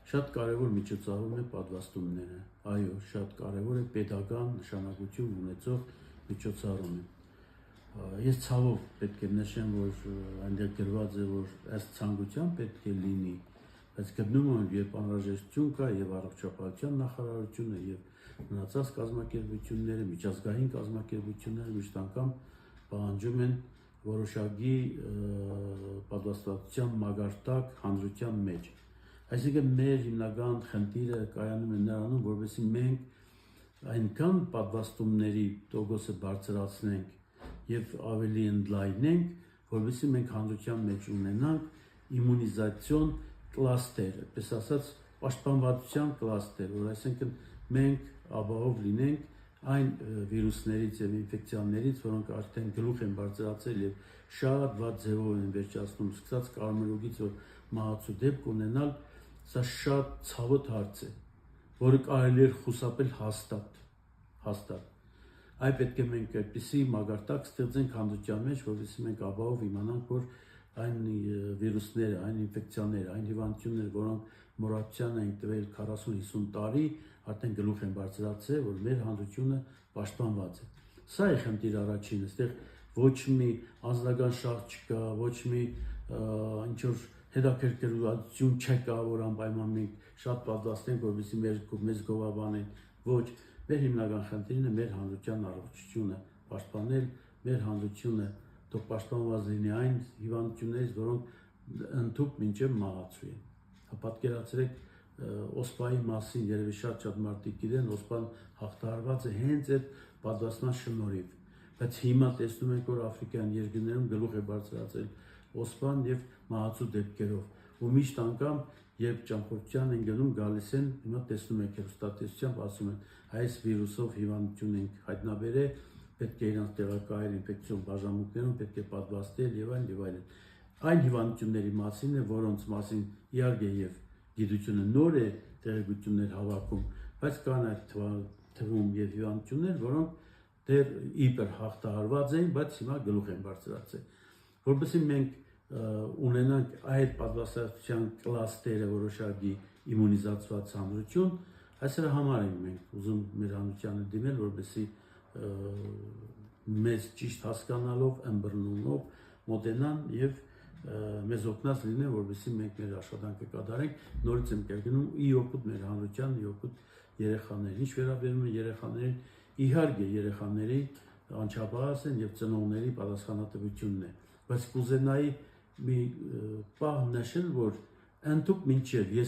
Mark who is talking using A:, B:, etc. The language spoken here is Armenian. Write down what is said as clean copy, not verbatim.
A: Շատ կարևոր միջոցառում է պատվաստումները, այո, շատ կարևոր է պետական նշանակություն ունեցող միջոցառում է։ Ես ցավով պետք է նշեմ, որ այնտեղ գրված է, որ ըստ ցանկության պետք է լինի, բայց գտնում եմ, երբ անհրաժեշտություն կա եւ առողջապահության նախարարությունը եւ մնացած կազմակերպությունները, միջազգային կազմակերպությունները միշտ անգամ պահանջում են որոշակի պատվաստվածության մագարտակ հանրության մեջ։ Այսինքն մեր հիմնական խնդիրը կայանում է նրանում, որովհետեւ մենք այնքան պատվաստումների տոկոսը բարձրացնենք եւ ավելի ընդլայնենք, որովհետեւ մենք հանրության մեջ ունենանք իմունիզացիոն կլաստեր, այսպես ասած, պաշտպանվածության կլաստեր, որ այսինքն մենք ապահով լինենք այն վիրուսներից եւ ինֆեկցիաներից, որոնք արդեն գլուխ են բարձրացել եւ շատ վատ ձևով են վերջացնում, սկսած կարմրուկից, որ մահացու դեպք ունենալ, սա շատ ցավոտ հարց է, որը կարելի է խուսափել հաստատ։ Այ պետք է մենք այդպիսի մագարտակ ստեղծենք հանրության մեջ, որովհետեւ մենք ապահով իմանանք, որ այն վիրուսները, այն ինֆեկցիաները, այն հիվանդությունները, որոնք մոռացության են տվել 40-50 տարի, արդեն գլուխ են բարձրացել, որ մեր հանրությունը պաշտպանված է։ Սա է խնդիր առաջինը, այստեղ ոչ մի անձնական շահ չկա, ոչ մի ինչ որ հետաքրքրություն չկա, որ անպայման մենք շատ պատվաստենք, որովհետեւ մեզ գովաբանեն, ոչ, մեր հիմնական խնդիրն է մեր հանրության առողջությունը պաշտպանել, մեր հանրությունը թող պաշտպանված լինի այն հիվանդություններից, որոնք ընդհուպ մինչև մահացու են։ Պատկերացրեք օսպայի մասին երևի շատ մարդիկ գիտեն, օսպան հաղթահարված է հենց այդ պատվաստման շնորհիվ, բայց հիմա տեսնում ենք, որ աֆրիկյան երկրներում գլուխ է բարձրացել օսպան եւ մահացու դեպքերով ու միշտ անգամ երբ ճամփորդության են գնում գալիս են հիմա տեսնում եք հեռուստատեսությամբ ասում են այս վիրուսով հիվանդություն ենք հայտնաբերել, պետք է իրանց տեղակայել ինֆեկցիոն բաժանմունքներում, պետք է պատվաստել եւ այլն եւ այլն։ Այն հիվանդությունների մասին է, որոնց մասին իհարկե եւ գիտությունը նոր է տեղեկություններ հավաքում, բայց կան այդ թվում եւ հիվանդություններ, որոնք դեռ իբր հաղթահարված են, բայց հիմա գլուխ են բարձրացել։ Որովհետեւ մենք ունենանք այդ պատվաստության կլաստերը որոշակի իմունիզացված հանրություն, այսրա համար ենք մենք ուզում մեր հանրությանը դիմել, որպեսզի մեզ ճիշտ հասկանալով, ըմբռնումով մոտենան եւ մեզ օգնած լինեն, որպեսզի մենք մեր աշխատանքը կատարենք, նորից եմ կրկնում, ի օգուտ մեր հանրության, ի օգուտ երեխաներին։ Ինչ վերաբերում է երեխաներին, իհարկե երեխաների անչափահաս են եւ ծնողների պատասխանատվությունն է, բայց կուզենայի մի պահ նշել, որ ընդհուպ մինչև ես